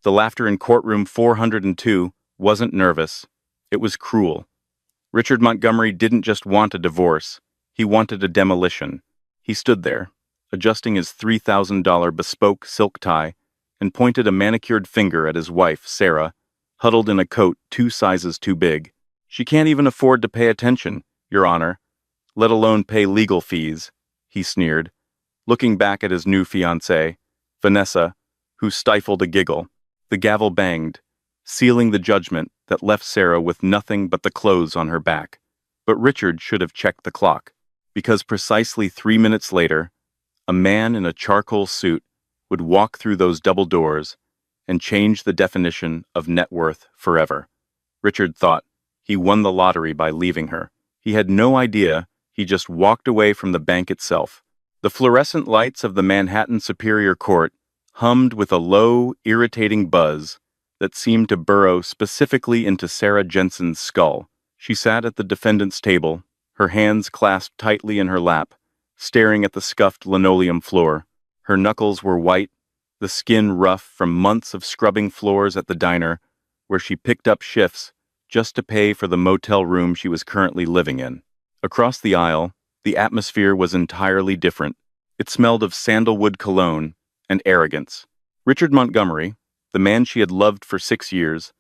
The laughter in courtroom 402 wasn't nervous. It was cruel. Richard Montgomery didn't just want a divorce. He wanted a demolition. He stood there, adjusting his $3,000 bespoke silk tie, and pointed a manicured finger at his wife, Sarah, huddled in a coat 2 sizes too big. She can't even afford to pay attention, Your Honor, let alone pay legal fees, he sneered, looking back at his new fiancée, Vanessa, who stifled a giggle. The gavel banged, sealing the judgment that left Sarah with nothing but the clothes on her back. But Richard should have checked the clock, because precisely 3 minutes later, a man in a charcoal suit would walk through those double doors and change the definition of net worth forever. Richard thought he won the lottery by leaving her. He had no idea he just walked away from the bank itself. The fluorescent lights of the Manhattan Superior Court hummed with a low, irritating buzz that seemed to burrow specifically into Sarah Jensen's skull. She sat at the defendant's table, her hands clasped tightly in her lap, staring at the scuffed linoleum floor. Her knuckles were white, the skin rough from months of scrubbing floors at the diner, where she picked up shifts just to pay for the motel room she was currently living in. Across the aisle, the atmosphere was entirely different. It smelled of sandalwood cologne and arrogance. Richard Montgomery, the man she had loved for 6 years,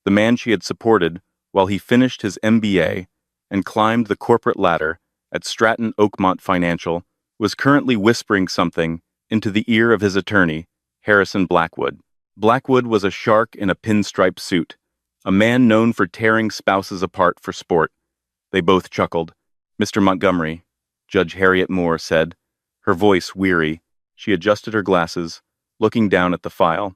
the man she had supported while he finished his MBA and climbed the corporate ladder at Stratton Oakmont Financial, was currently whispering something into the ear of his attorney, Harrison Blackwood. Blackwood was a shark in a pinstripe suit, a man known for tearing spouses apart for sport. They both chuckled. "Mr. Montgomery," Judge Harriet Moore said, her voice weary. She adjusted her glasses, looking down at the file.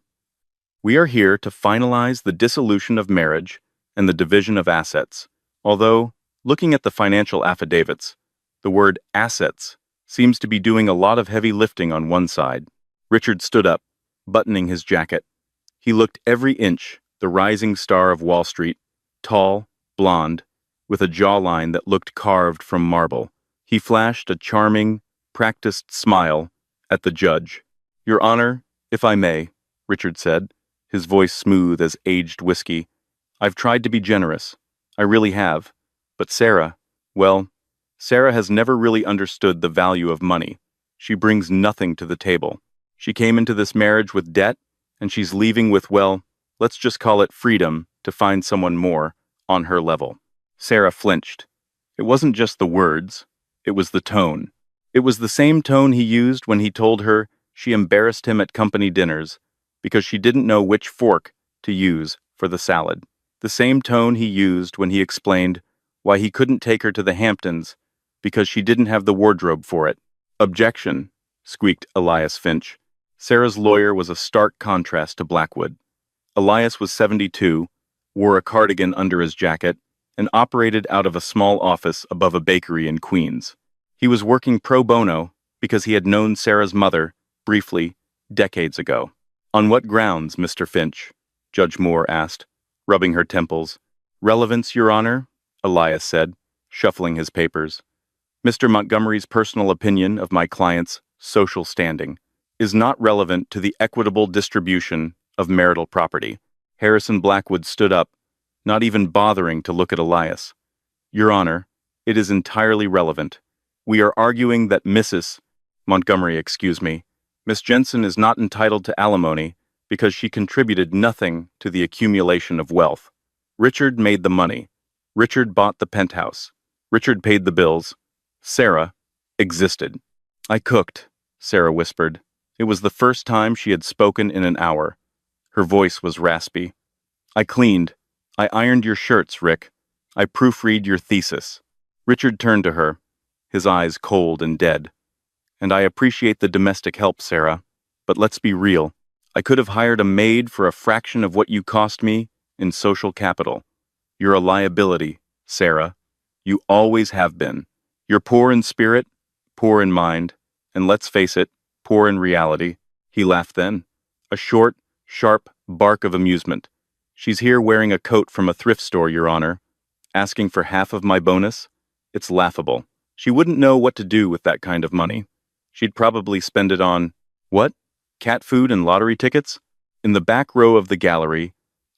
"We are here to finalize the dissolution of marriage and the division of assets. Although, looking at the financial affidavits, the word assets seems to be doing a lot of heavy lifting on one side." Richard stood up, buttoning his jacket. He looked every inch the rising star of Wall Street, tall, blonde, with a jawline that looked carved from marble. He flashed a charming, practiced smile at the judge. "Your Honor, if I may," Richard said, his voice smooth as aged whiskey. "I've tried to be generous. I really have. But Sarah, well, Sarah has never really understood the value of money. She brings nothing to the table. She came into this marriage with debt, and she's leaving with, well, let's just call it freedom to find someone more on her level." Sarah flinched. It wasn't just the words, it was the tone. It was the same tone he used when he told her she embarrassed him at company dinners because she didn't know which fork to use for the salad. The same tone he used when he explained why he couldn't take her to the Hamptons because she didn't have the wardrobe for it. "Objection," squeaked Elias Finch. Sarah's lawyer was a stark contrast to Blackwood. Elias was 72, wore a cardigan under his jacket, and operated out of a small office above a bakery in Queens. He was working pro bono because he had known Sarah's mother, briefly, decades ago. "On what grounds, Mr. Finch?" Judge Moore asked, rubbing her temples. "Relevance, Your Honor," Elias said, shuffling his papers. "Mr. Montgomery's personal opinion of my client's social standing is not relevant to the equitable distribution of marital property." Harrison Blackwood stood up, not even bothering to look at Elias. "Your Honor, it is entirely relevant. We are arguing that Mrs. Montgomery, Miss Jensen is not entitled to alimony because she contributed nothing to the accumulation of wealth. Richard made the money. Richard bought the penthouse. Richard paid the bills. Sarah existed." "I cooked," Sarah whispered. It was the first time she had spoken in an hour. Her voice was raspy. "I cleaned. I ironed your shirts, Rick. I proofread your thesis." Richard turned to her, his eyes cold and dead. "And I appreciate the domestic help, Sarah, but let's be real. I could have hired a maid for a fraction of what you cost me in social capital. You're a liability, Sarah. You always have been. You're poor in spirit, poor in mind, and let's face it, poor in reality." He laughed then, a short, sharp bark of amusement. "She's here wearing a coat from a thrift store, Your Honor, asking for half of my bonus. It's laughable. She wouldn't know what to do with that kind of money. She'd probably spend it on, what? Cat food and lottery tickets?" In the back row of the gallery,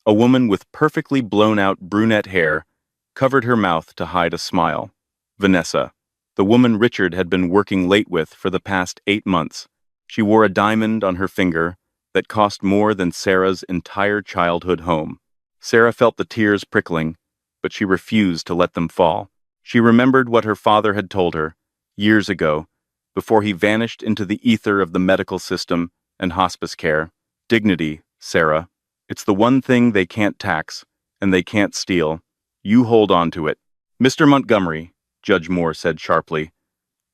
a woman with perfectly blown-out brunette hair covered her mouth to hide a smile. Vanessa, the woman Richard had been working late with for the past 8 months. She wore a diamond on her finger that cost more than Sarah's entire childhood home. Sarah felt the tears prickling, but she refused to let them fall. She remembered what her father had told her, years ago, before he vanished into the ether of the medical system and hospice care. Dignity, Sarah. It's the one thing they can't tax, and they can't steal. You hold on to it. Mr. Montgomery, Judge Moore said sharply,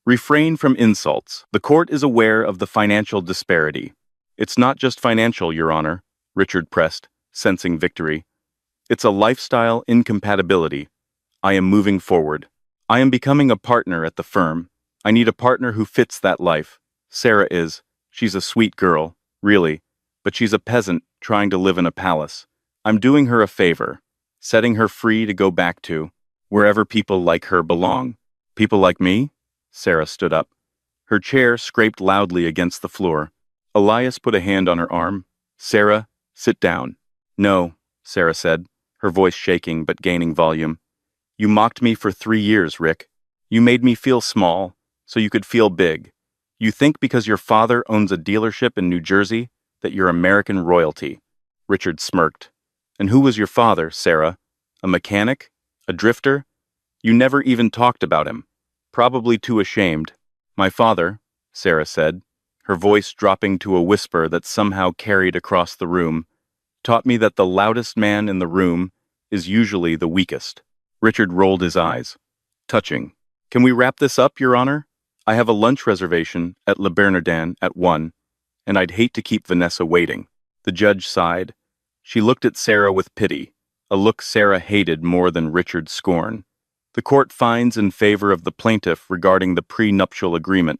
refrain from insults. The court is aware of the financial disparity. It's not just financial, Your Honor, Richard pressed, sensing victory. It's a lifestyle incompatibility. I am moving forward. I am becoming a partner at the firm. I need a partner who fits that life. Sarah is. She's a sweet girl, really, but she's a peasant trying to live in a palace. I'm doing her a favor, setting her free to go back to wherever people like her belong. People like me? Sarah stood up. Her chair scraped loudly against the floor. Elias put a hand on her arm. Sarah, sit down. No, Sarah said, her voice shaking but gaining volume. You mocked me for 3 years, Rick. You made me feel small, so you could feel big. You think because your father owns a dealership in New Jersey that you're American royalty. Richard smirked. And who was your father, Sarah? A mechanic? A drifter? You never even talked about him. Probably too ashamed. My father, Sarah said, her voice dropping to a whisper that somehow carried across the room, taught me that the loudest man in the room is usually the weakest. Richard rolled his eyes. Touching. Can we wrap this up, Your Honor? I have a lunch reservation at Le Bernardin at 1, and I'd hate to keep Vanessa waiting. The judge sighed. She looked at Sarah with pity, a look Sarah hated more than Richard's scorn. The court finds in favor of the plaintiff regarding the prenuptial agreement,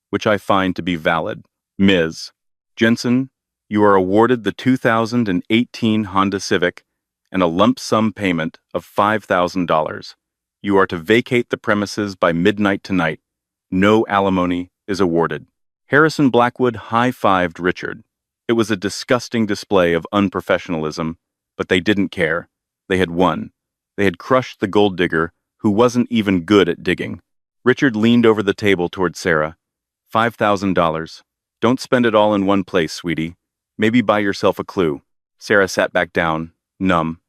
which I find to be valid. Ms. Jensen, you are awarded the 2018 Honda Civic and a lump sum payment of $5,000. You are to vacate the premises by midnight tonight. No alimony is awarded. Harrison Blackwood high-fived Richard. It was a disgusting display of unprofessionalism, but they didn't care. They had won. They had crushed the gold digger, who wasn't even good at digging. Richard leaned over the table toward Sarah. $5,000. Don't spend it all in one place, sweetie. Maybe buy yourself a clue. Sarah sat back down, numb.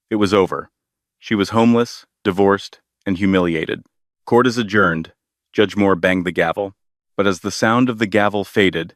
It was over. She was homeless, divorced, and humiliated. Court is adjourned. Judge Moore banged the gavel. But as the sound of the gavel faded,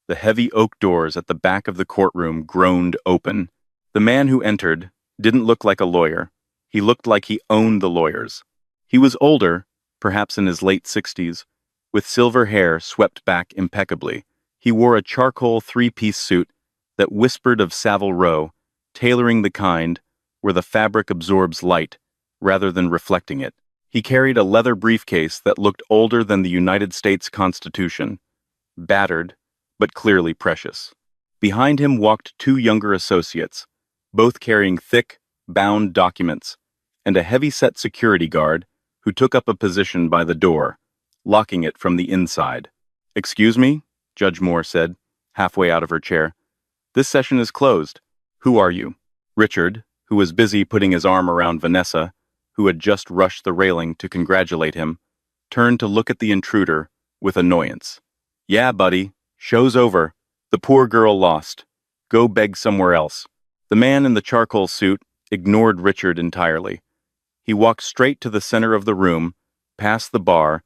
the heavy oak doors at the back of the courtroom groaned open. The man who entered didn't look like a lawyer. He looked like he owned the lawyers. He was older, perhaps in his late 60s, with silver hair swept back impeccably. He wore a charcoal 3-piece suit that whispered of Savile Row, tailoring the kind where the fabric absorbs light rather than reflecting it. He carried a leather briefcase that looked older than the United States Constitution, battered, but clearly precious. Behind him walked 2 younger associates, both carrying thick, bound documents, and a heavy-set security guard who took up a position by the door, locking it from the inside. Excuse me, Judge Moore said, halfway out of her chair. This session is closed. Who are you? Richard, who was busy putting his arm around Vanessa, who had just rushed the railing to congratulate him, turned to look at the intruder with annoyance. Yeah, buddy, show's over. The poor girl lost. Go beg somewhere else. The man in the charcoal suit ignored Richard entirely. He walked straight to the center of the room, past the bar,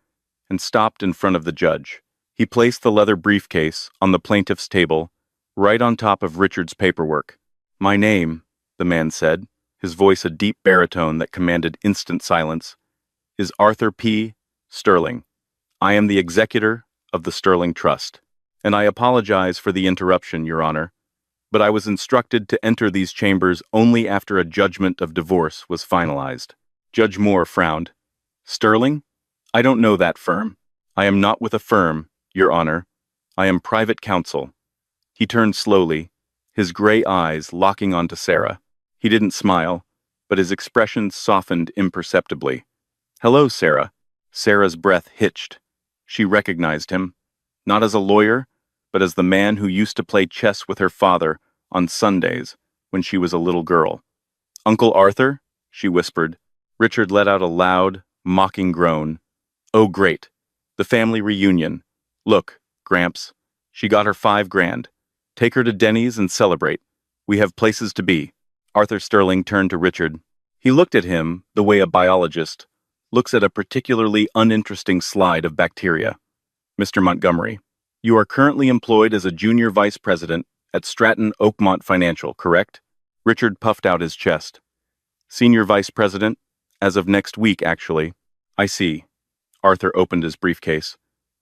and stopped in front of the judge. He placed the leather briefcase on the plaintiff's table, right on top of Richard's paperwork. My name, the man said, his voice a deep baritone that commanded instant silence, is Arthur P. Sterling. I am the executor of the Sterling Trust, and I apologize for the interruption, Your Honor, but I was instructed to enter these chambers only after a judgment of divorce was finalized. Judge Moore frowned. Sterling? I don't know that firm. I am not with a firm, Your Honor. I am private counsel. He turned slowly, his gray eyes locking onto Sarah. He didn't smile, but his expression softened imperceptibly. Hello, Sarah. Sarah's breath hitched. She recognized him, not as a lawyer, but as the man who used to play chess with her father on Sundays, when she was a little girl. Uncle Arthur? She whispered. Richard let out a loud, mocking groan. Oh, great. The family reunion. Look, Gramps. She got her $5,000. Take her to Denny's and celebrate. We have places to be. Arthur Sterling turned to Richard. He looked at him the way a biologist looks at a particularly uninteresting slide of bacteria. Mr. Montgomery, you are currently employed as a junior vice president at Stratton Oakmont Financial, correct? Richard puffed out his chest. Senior vice president? As of next week, actually. I see. Arthur opened his briefcase.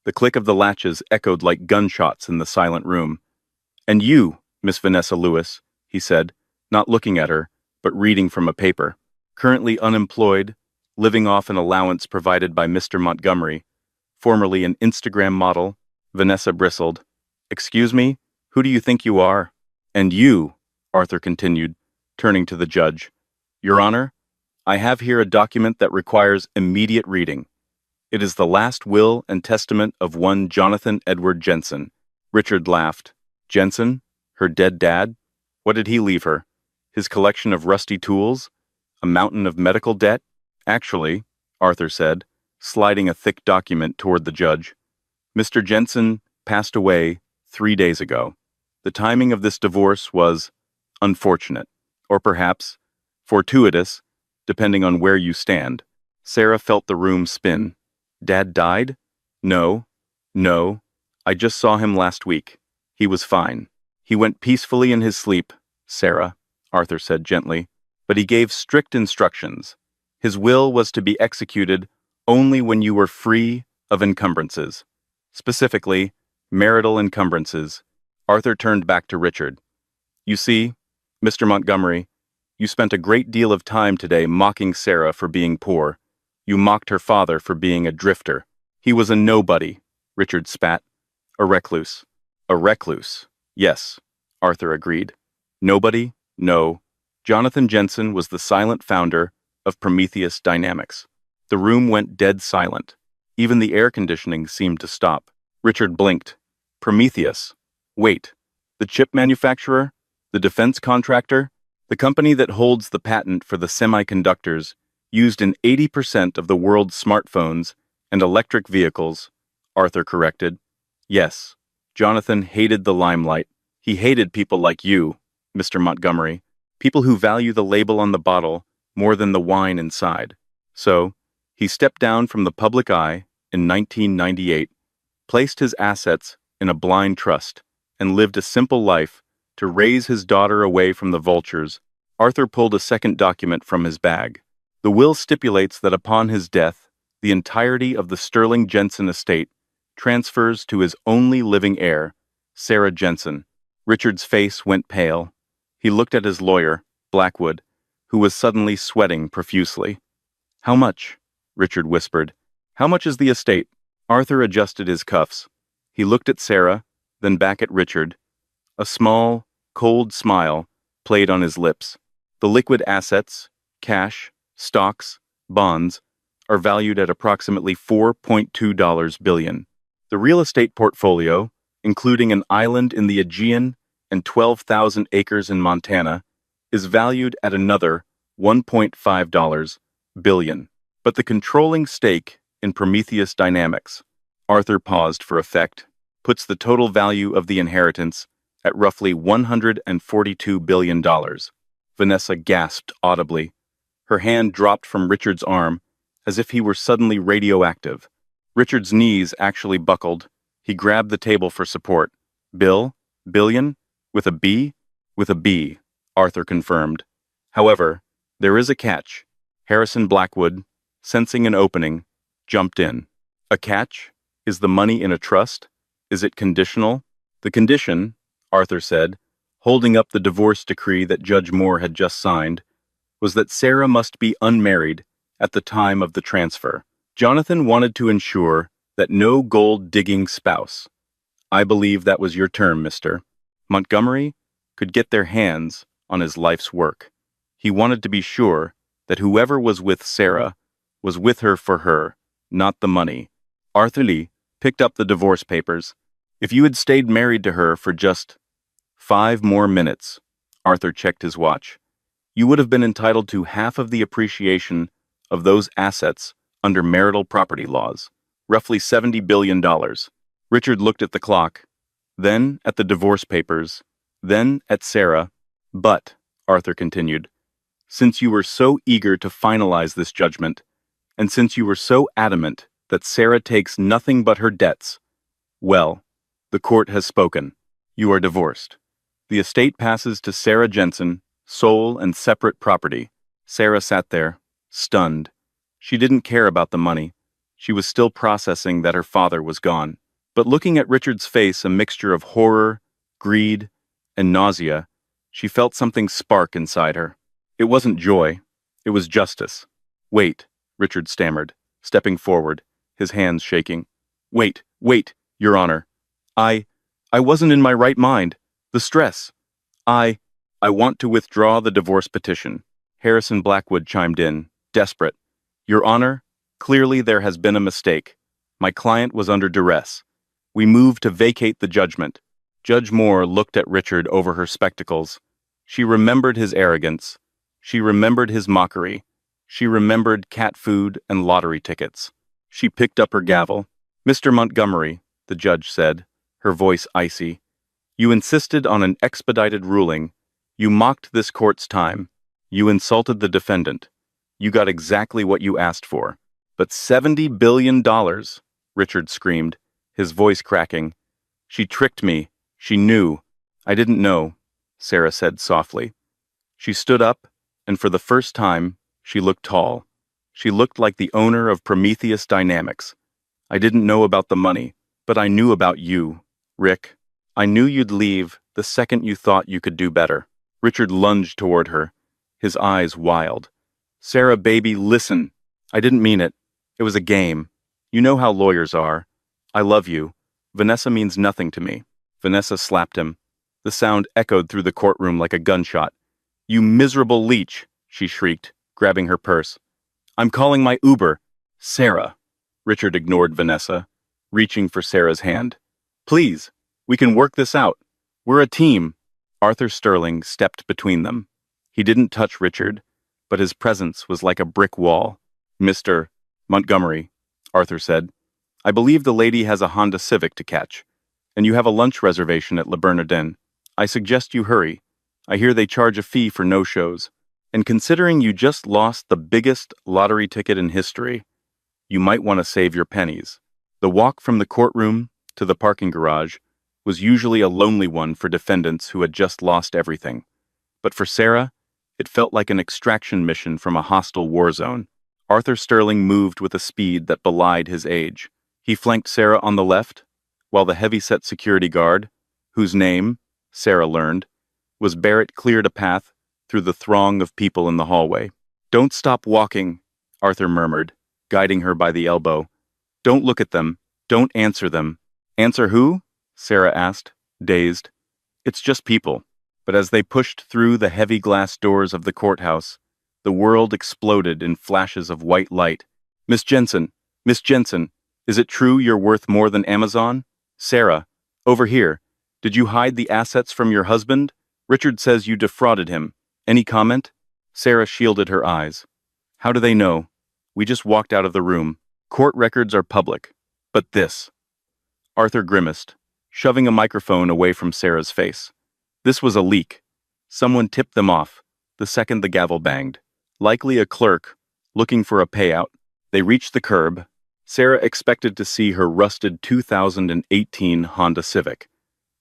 The click of the latches echoed like gunshots in the silent room. And you, Miss Vanessa Lewis, he said, not looking at her, but reading from a paper. Currently unemployed, living off an allowance provided by Mr. Montgomery, formerly an Instagram model. Vanessa bristled. Excuse me? Who do you think you are? And you, Arthur continued, turning to the judge. Your Honor, I have here a document that requires immediate reading. It is the last will and testament of one Jonathan Edward Jensen. Richard laughed. Jensen? Her dead dad? What did he leave her? His collection of rusty tools? A mountain of medical debt? Actually, Arthur said, sliding a thick document toward the judge, Mr. Jensen passed away 3 days ago. The timing of this divorce was unfortunate, or perhaps fortuitous, depending on where you stand. Sarah felt the room spin. Dad died? No. I just saw him last week. He was fine. He went peacefully in his sleep, Sarah, Arthur said gently, but he gave strict instructions. His will was to be executed only when you were free of encumbrances. Specifically, marital encumbrances. Arthur turned back to Richard. You see, Mr. Montgomery, you spent a great deal of time today mocking Sarah for being poor. You mocked her father for being a drifter. He was a nobody, Richard spat. A recluse. A recluse. Yes, Arthur agreed. Nobody? No. Jonathan Jensen was the silent founder of Prometheus Dynamics. The room went dead silent. Even the air conditioning seemed to stop. Richard blinked. Prometheus. Wait. The chip manufacturer? The defense contractor? The company that holds the patent for the semiconductors used in 80% of the world's smartphones and electric vehicles, Arthur corrected. Yes, Jonathan hated the limelight. He hated people like you, Mr. Montgomery, people who value the label on the bottle more than the wine inside. So, he stepped down from the public eye in 1998, placed his assets in a blind trust, and lived a simple life to raise his daughter away from the vultures. Arthur pulled a second document from his bag. The will stipulates that upon his death, the entirety of the Sterling Jensen estate transfers to his only living heir, Sarah Jensen. Richard's face went pale. He looked at his lawyer, Blackwood, who was suddenly sweating profusely. How much? Richard whispered. How much is the estate? Arthur adjusted his cuffs. He looked at Sarah, then back at Richard. A small, cold smile played on his lips. The liquid assets, cash, stocks, bonds, are valued at approximately $4.2 billion. The real estate portfolio, including an island in the Aegean and 12,000 acres in Montana, is valued at another $1.5 billion. But the controlling stake in Prometheus Dynamics, Arthur paused for effect, puts the total value of the inheritance at roughly $142 billion. Vanessa gasped audibly. Her hand dropped from Richard's arm as if he were suddenly radioactive. Richard's knees actually buckled. He grabbed the table for support. Bill? Billion? With a B? With a B, Arthur confirmed. However, there is a catch. Harrison Blackwood, sensing an opening, jumped in. A catch? Is the money in a trust? Is it conditional? The condition, Arthur said, holding up the divorce decree that Judge Moore had just signed, was that Sarah must be unmarried at the time of the transfer. Jonathan wanted to ensure that no gold-digging spouse, I believe that was your term, Mr. Montgomery, could get their hands on his life's work. He wanted to be sure that whoever was with Sarah was with her for her, not the money. Arthur Lee picked up the divorce papers. If you had stayed married to her for just 5 more minutes. Arthur checked his watch. You would have been entitled to half of the appreciation of those assets under marital property laws, roughly $70 billion. Richard looked at the clock, then at the divorce papers, then at Sarah. But, Arthur continued, since you were so eager to finalize this judgment, and since you were so adamant that Sarah takes nothing but her debts, well, the court has spoken. You are divorced. The estate passes to Sarah Jensen, sole and separate property. Sarah sat there, stunned. She didn't care about the money. She was still processing that her father was gone. But looking at Richard's face, a mixture of horror, greed, and nausea, she felt something spark inside her. It wasn't joy. It was justice. Wait, Richard stammered, stepping forward, his hands shaking. Wait, Your Honor. I wasn't in my right mind. The stress. I want to withdraw the divorce petition. Harrison Blackwood chimed in, desperate. Your Honor, clearly there has been a mistake. My client was under duress. We move to vacate the judgment. Judge Moore looked at Richard over her spectacles. She remembered his arrogance. She remembered his mockery. She remembered cat food and lottery tickets. She picked up her gavel. Mr. Montgomery, the judge said, her voice icy, you insisted on an expedited ruling. You mocked this court's time. You insulted the defendant. You got exactly what you asked for. But $70 billion, Richard screamed, his voice cracking. She tricked me. She knew. I didn't know, Sarah said softly. She stood up, and for the first time, she looked tall. She looked like the owner of Prometheus Dynamics. I didn't know about the money, but I knew about you, Rick. I knew you'd leave the second you thought you could do better. Richard lunged toward her, his eyes wild. Sarah, baby, listen. I didn't mean it. It was a game. You know how lawyers are. I love you. Vanessa means nothing to me. Vanessa slapped him. The sound echoed through the courtroom like a gunshot. You miserable leech, she shrieked, grabbing her purse. I'm calling my Uber. Sarah. Richard ignored Vanessa, reaching for Sarah's hand. Please, we can work this out. We're a team. Arthur Sterling stepped between them. He didn't touch Richard, but his presence was like a brick wall. Mr. Montgomery, Arthur said, I believe the lady has a Honda Civic to catch, and you have a lunch reservation at Le Bernardin. I suggest you hurry. I hear they charge a fee for no-shows. And considering you just lost the biggest lottery ticket in history, you might want to save your pennies. The walk from the courtroom to the parking garage was usually a lonely one for defendants who had just lost everything. But for Sarah, it felt like an extraction mission from a hostile war zone. Arthur Sterling moved with a speed that belied his age. He flanked Sarah on the left, while the heavy-set security guard, whose name, Sarah learned, was Barrett, cleared a path through the throng of people in the hallway. Don't stop walking, Arthur murmured, guiding her by the elbow. Don't look at them. Don't answer them. Answer who? Sarah asked, dazed. It's just people. But as they pushed through the heavy glass doors of the courthouse, the world exploded in flashes of white light. Miss Jensen, is it true you're worth more than Amazon? Sarah, over here. Did you hide the assets from your husband? Richard says you defrauded him. Any comment? Sarah shielded her eyes. How do they know? We just walked out of the room. Court records are public. But this. Arthur grimaced, shoving a microphone away from Sarah's face. This was a leak. Someone tipped them off, the second the gavel banged. Likely a clerk, looking for a payout. They reached the curb. Sarah expected to see her rusted 2018 Honda Civic.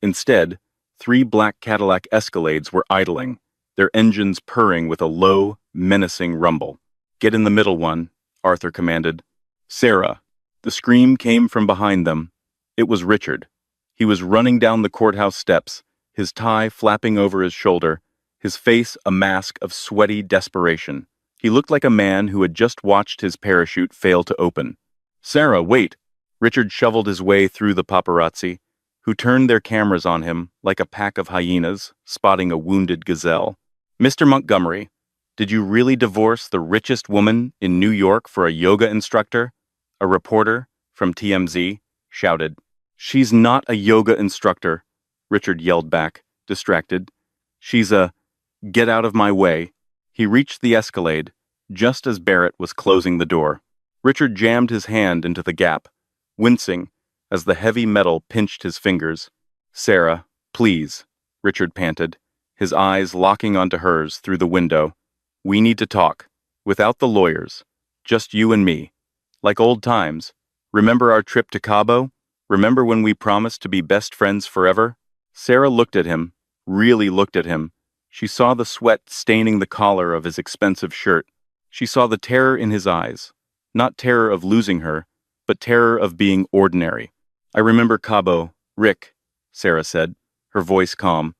Instead, 3 black Cadillac Escalades were idling, their engines purring with a low, menacing rumble. Get in the middle one, Arthur commanded. Sarah. The scream came from behind them. It was Richard. He was running down the courthouse steps, his tie flapping over his shoulder, his face a mask of sweaty desperation. He looked like a man who had just watched his parachute fail to open. Sarah, wait! Richard shoveled his way through the paparazzi, who turned their cameras on him like a pack of hyenas spotting a wounded gazelle. Mr. Montgomery, did you really divorce the richest woman in New York for a yoga instructor? A reporter from TMZ shouted. She's not a yoga instructor, Richard yelled back. distracted. She's a... Get out of my way. He reached the escalade, just as Barrett was closing the door. Richard jammed his hand into the gap, wincing as the heavy metal pinched his fingers. Sarah, please, Richard panted, his eyes locking onto hers through the window. We need to talk. Without the lawyers. Just you and me. Like old times. Remember our trip to Cabo? Remember when we promised to be best friends forever? Sarah looked at him, really looked at him. She saw the sweat staining the collar of his expensive shirt. She saw the terror in his eyes. Not terror of losing her, but terror of being ordinary. I remember Cabo, Rick, Sarah said, her voice calm.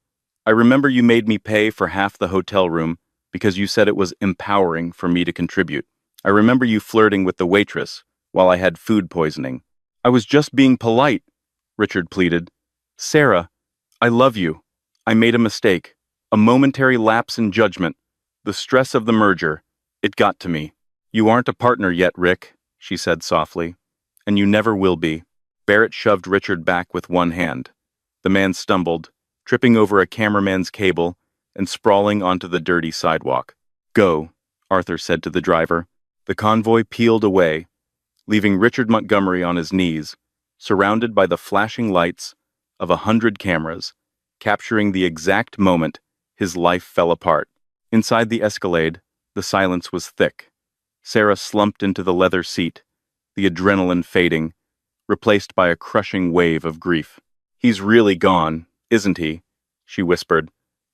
I remember you made me pay for half the hotel room because you said it was empowering for me to contribute. I remember you flirting with the waitress while I had food poisoning. I was just being polite, Richard pleaded. Sarah, I love you. I made a mistake. A momentary lapse in judgment. The stress of the merger. It got to me. You aren't a partner yet, Rick, she said softly. And you never will be. Barrett shoved Richard back with one hand. The man stumbled, tripping over a cameraman's cable and sprawling onto the dirty sidewalk. Go, Arthur said to the driver. The convoy peeled away, leaving Richard Montgomery on his knees, surrounded by the flashing lights of 100 cameras, capturing the exact moment his life fell apart. Inside the Escalade, the silence was thick. Sarah slumped into the leather seat, the adrenaline fading, replaced by a crushing wave of grief. He's really gone, isn't he? She whispered.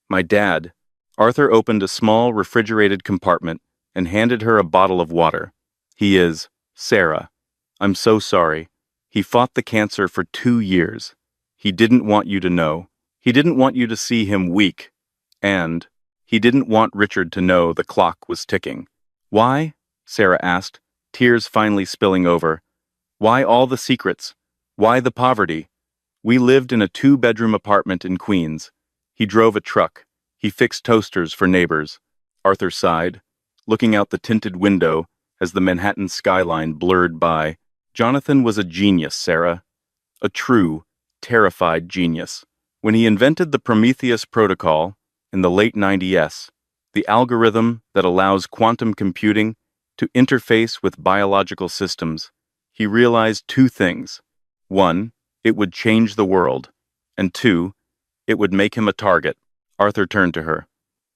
My dad. Arthur opened a small refrigerated compartment and handed her a bottle of water. He is, Sarah. I'm so sorry. He fought the cancer for 2 years. He didn't want you to know. He didn't want you to see him weak. And he didn't want Richard to know the clock was ticking. Why? Sarah asked, tears finally spilling over. Why all the secrets? Why the poverty? We lived in a 2-bedroom apartment in Queens. He drove a truck. He fixed toasters for neighbors. Arthur sighed, looking out the tinted window as the Manhattan skyline blurred by. Jonathan was a genius, Sarah. A true, terrified genius. When he invented the Prometheus protocol in the late 90s, the algorithm that allows quantum computing to interface with biological systems, he realized 2 things. 1, it would change the world, and 2, it would make him a target. Arthur turned to her.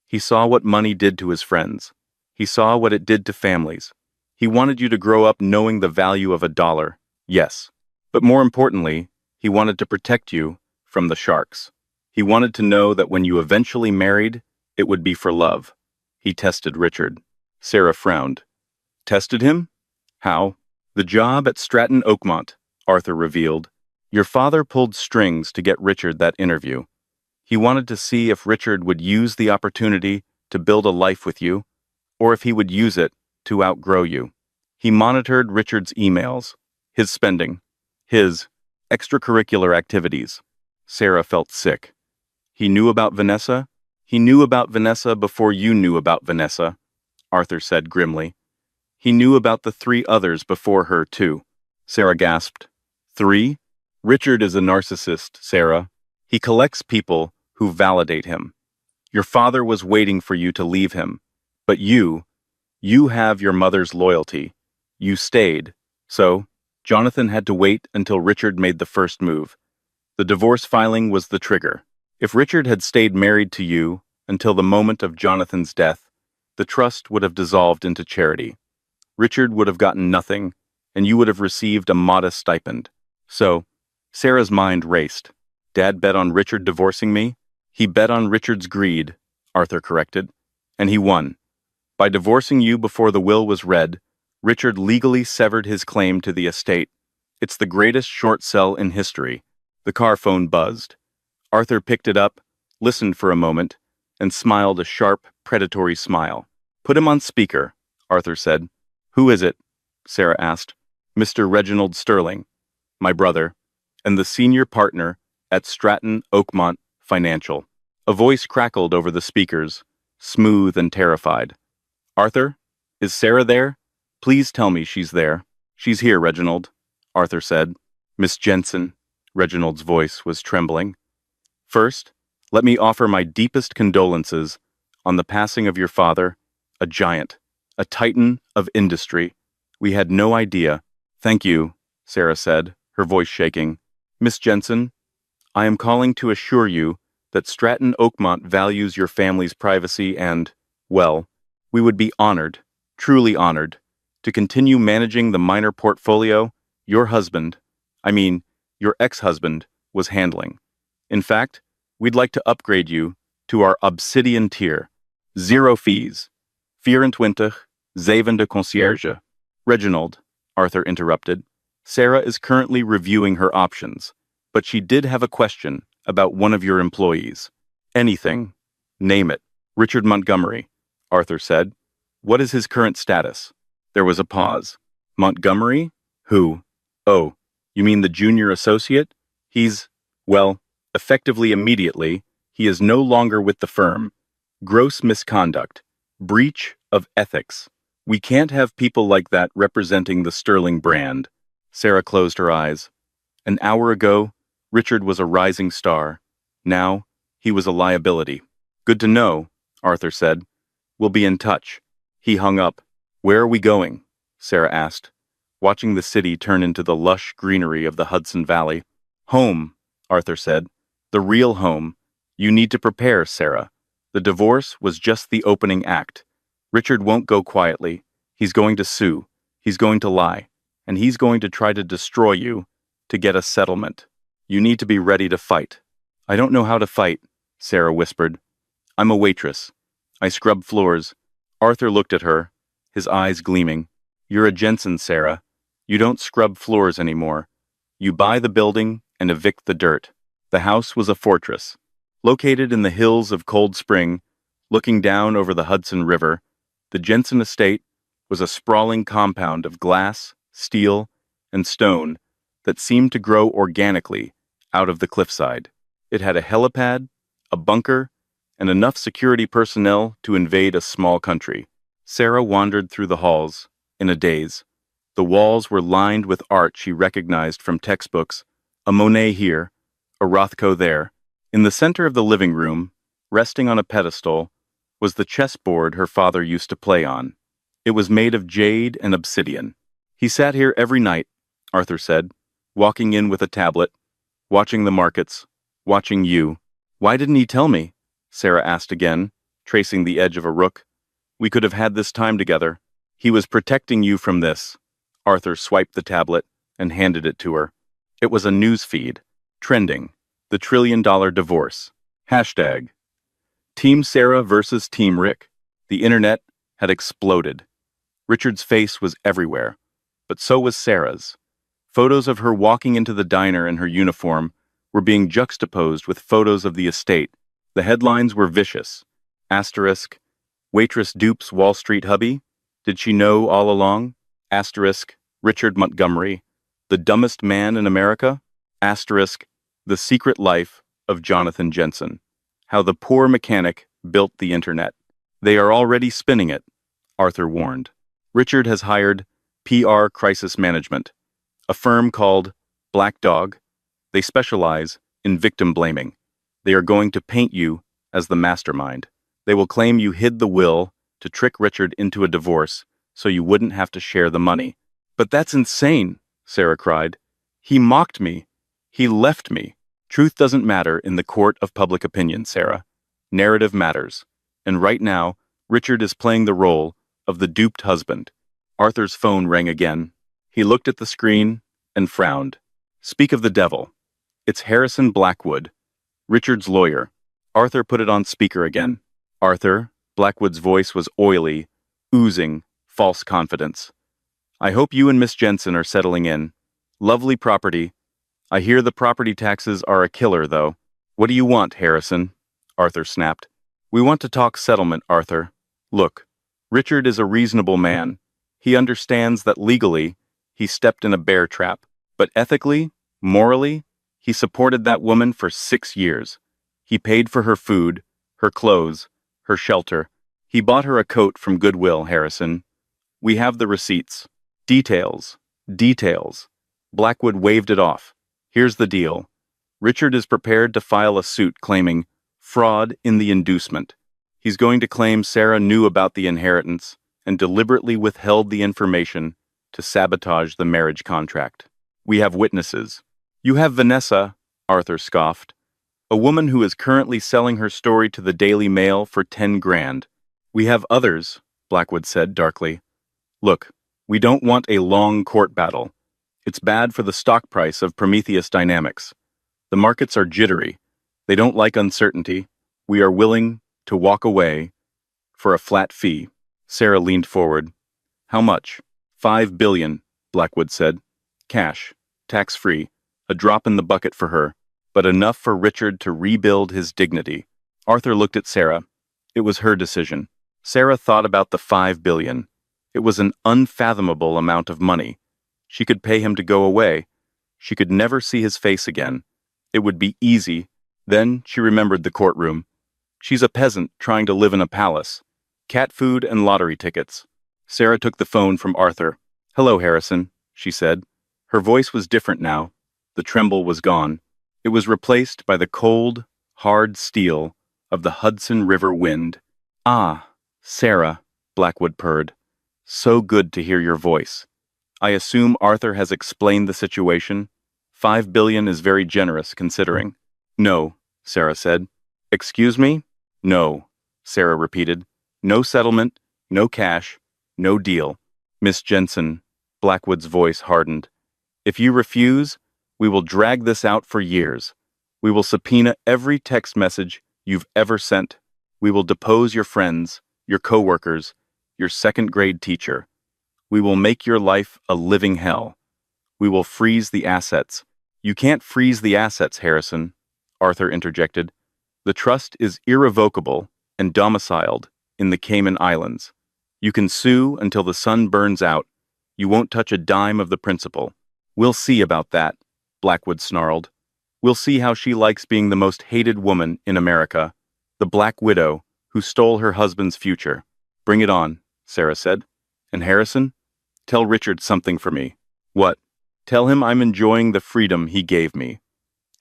He saw what money did to his friends. He saw what it did to families. He wanted you to grow up knowing the value of $1, yes. But more importantly, he wanted to protect you from the sharks. He wanted to know that when you eventually married, it would be for love. He tested Richard. Sarah frowned. Tested him? How? The job at Stratton Oakmont, Arthur revealed. Your father pulled strings to get Richard that interview. He wanted to see if Richard would use the opportunity to build a life with you, or if he would use it to outgrow you. He monitored Richard's emails, his spending, his extracurricular activities. Sarah felt sick. He knew about Vanessa? He knew about Vanessa before you knew about Vanessa, Arthur said grimly. He knew about the 3 others before her, too. Sarah gasped. 3? Richard is a narcissist, Sarah. He collects people who validate him. Your father was waiting for you to leave him. But you have your mother's loyalty. You stayed. So, Jonathan had to wait until Richard made the first move. The divorce filing was the trigger. If Richard had stayed married to you until the moment of Jonathan's death, the trust would have dissolved into charity. Richard would have gotten nothing, and you would have received a modest stipend. So, Sarah's mind raced. Dad bet on Richard divorcing me? He bet on Richard's greed, Arthur corrected, and he won. By divorcing you before the will was read, Richard legally severed his claim to the estate. It's the greatest short sell in history. The car phone buzzed. Arthur picked it up, listened for a moment, and smiled a sharp, predatory smile. Put him on speaker, Arthur said. Who is it? Sarah asked. Mr. Reginald Sterling, my brother, and the senior partner at Stratton Oakmont Financial. A voice crackled over the speakers, smooth and terrified. Arthur, is Sarah there? Please tell me she's there. She's here, Reginald, Arthur said. Miss Jensen, Reginald's voice was trembling. First, Let me offer my deepest condolences on the passing of your father, a giant, a titan of industry. We had no idea. Thank you, Sarah said, her voice shaking. Miss Jensen, I am calling to assure you that Stratton Oakmont values your family's privacy and, well, we would be honored, truly honored, to continue managing the minor portfolio your husband, I mean, your ex-husband, was handling. In fact, we'd like to upgrade you to our Obsidian tier. Zero fees. 24 zeven de concierge. Reginald, Arthur interrupted. Sarah is currently reviewing her options, but she did have a question about one of your employees. Anything. Name it. Richard Montgomery, Arthur said. What is his current status? There was a pause. Montgomery? Who? Oh, you mean the junior associate? He's, well, effectively immediately, he is no longer with the firm. Gross misconduct. Breach of ethics. We can't have people like that representing the Sterling brand. Sarah closed her eyes. An hour ago, Richard was a rising star. Now, he was a liability. Good to know, Arthur said. We'll be in touch. He hung up. Where are we going? Sarah asked, watching the city turn into the lush greenery of the Hudson Valley. Home, Arthur said. The real home. You need to prepare, Sarah. The divorce was just the opening act. Richard won't go quietly. He's going to sue. He's going to lie. And he's going to try to destroy you to get a settlement. You need to be ready to fight. I don't know how to fight, Sarah whispered. I'm a waitress. I scrub floors. Arthur looked at her, his eyes gleaming. You're a Jensen, Sarah. You don't scrub floors anymore. You buy the building and evict the dirt. The house was a fortress. Located in the hills of Cold Spring, looking down over the Hudson River, the Jensen estate was a sprawling compound of glass, steel, and stone that seemed to grow organically out of the cliffside. It had a helipad, a bunker, and enough security personnel to invade a small country. Sarah wandered through the halls, in a daze. The walls were lined with art she recognized from textbooks, a Monet here, a Rothko there. In the center of the living room, resting on a pedestal, was the chessboard her father used to play on. It was made of jade and obsidian. He sat here every night, Arthur said, walking in with a tablet, watching the markets, watching you. Why didn't he tell me? Sarah asked again, tracing the edge of a rook. We could have had this time together. He was protecting you from this. Arthur swiped the tablet and handed it to her. It was a news feed. Trending. The $1 trillion divorce. Hashtag. Team Sarah versus Team Rick. The internet had exploded. Richard's face was everywhere, but so was Sarah's. Photos of her walking into the diner in her uniform were being juxtaposed with photos of the estate. The headlines were vicious. Asterisk. Waitress dupes Wall Street hubby? Did she know all along? Asterisk. Richard Montgomery. The dumbest man in America? Asterisk. The secret life of Jonathan Jensen. How the poor mechanic built the internet. They are already spinning it, Arthur warned. Richard has hired PR Crisis Management, a firm called Black Dog. They specialize in victim blaming. They are going to paint you as the mastermind. They will claim you hid the will to trick Richard into a divorce so you wouldn't have to share the money. But that's insane, Sarah cried. He mocked me. He left me. Truth doesn't matter in the court of public opinion, Sarah. Narrative matters. And right now, Richard is playing the role of the duped husband. Arthur's phone rang again. He looked at the screen and frowned. Speak of the devil. It's Harrison Blackwood, Richard's lawyer. Arthur put it on speaker again. Arthur, Blackwood's voice was oily, oozing false confidence. I hope you and Miss Jensen are settling in. Lovely property. I hear the property taxes are a killer, though. What do you want, Harrison? Arthur snapped. We want to talk settlement, Arthur. Look, Richard is a reasonable man. He understands that legally, he stepped in a bear trap. But ethically, morally, he supported that woman for 6 years. He paid for her food, her clothes, her shelter. He bought her a coat from Goodwill, Harrison. We have the receipts. Details. Details. Blackwood waved it off. Here's the deal. Richard is prepared to file a suit claiming Fraud in the inducement. He's going to claim Sarah knew about the inheritance and deliberately withheld the information to sabotage the marriage contract. We have witnesses. You have Vanessa, Arthur scoffed, a woman who is currently selling her story to the Daily Mail for 10 grand. We have others, Blackwood said darkly. Look, we don't want a long court battle. It's bad for the stock price of Prometheus Dynamics. The markets are jittery. They don't like uncertainty. We are willing to walk away for a flat fee. Sarah leaned forward. How much? 5 billion, Blackwood said. Cash, tax-free, a drop in the bucket for her, but enough for Richard to rebuild his dignity. Arthur looked at Sarah. It was her decision. Sarah thought about the 5 billion. It was an unfathomable amount of money. She could pay him to go away. She could never see his face again. It would be easy. Then she remembered the courtroom. She's a peasant trying to live in a palace. Cat food and lottery tickets. Sarah took the phone from Arthur. Hello, Harrison, she said. Her voice was different now. The tremble was gone. It was replaced by the cold, hard steel of the Hudson River wind. Ah, Sarah, Blackwood purred. So good to hear your voice. I assume Arthur has explained the situation. 5 billion is very generous, considering. No, Sarah said. Excuse me? No, Sarah repeated. No settlement, no cash, no deal. Miss Jensen, Blackwood's voice hardened. If you refuse, we will drag this out for years. We will subpoena every text message you've ever sent. We will depose your friends, your coworkers, your second-grade teacher. We will make your life a living hell. We will freeze the assets. You can't freeze the assets, Harrison, Arthur interjected. The trust is irrevocable and domiciled in the Cayman Islands. You can sue until the sun burns out. You won't touch a dime of the principal. We'll see about that, Blackwood snarled. We'll see how she likes being the most hated woman in America, the Black Widow who stole her husband's future. Bring it on, Sarah said. And Harrison, tell Richard something for me. What? Tell him I'm enjoying the freedom he gave me.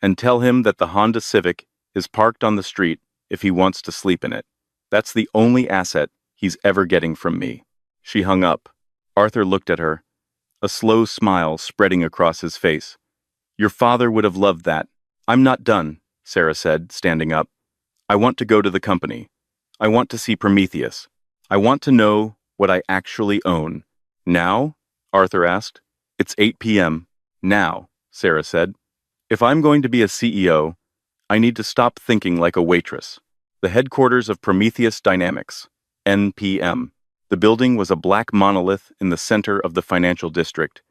And tell him that the Honda Civic is parked on the street if he wants to sleep in it. That's the only asset he's ever getting from me. She hung up. Arthur looked at her, a slow smile spreading across his face. Your father would have loved that. I'm not done, Sarah said, standing up. I want to go to the company. I want to see Prometheus. I want to know what I actually own. Now? Arthur asked. It's 8 p.m. Now, Sarah said. If I'm going to be a CEO, I need to stop thinking like a waitress. The headquarters of Prometheus Dynamics, NPM. The building was a black monolith in the center of the financial district.